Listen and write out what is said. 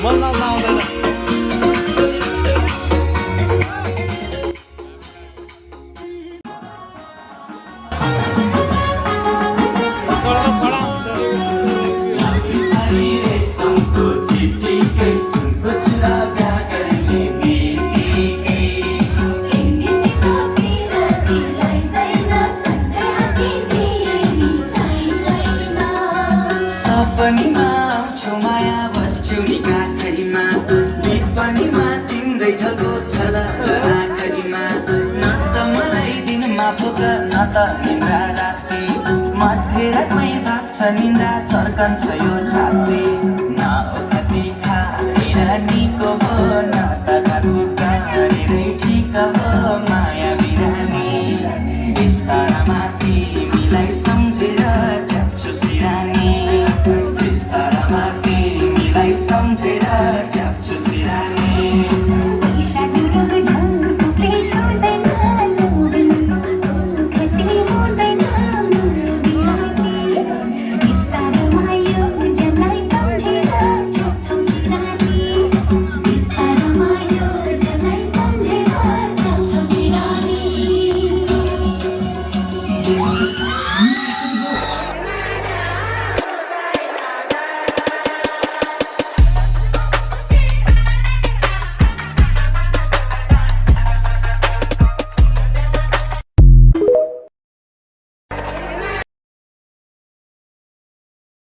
मन लाउन आउँदैन। सपनीमा आउँछौ माया बस्छौ नि काखरीमा विपनीमा तिम्रै झल्को छलक आखरीमा न त मलाई दिनमा भोक न त निन्द्रा राति मध्यरातमै भाग्छ निन्द्रा चर्कन्छ यो छाती न ओखती खाएर निको भो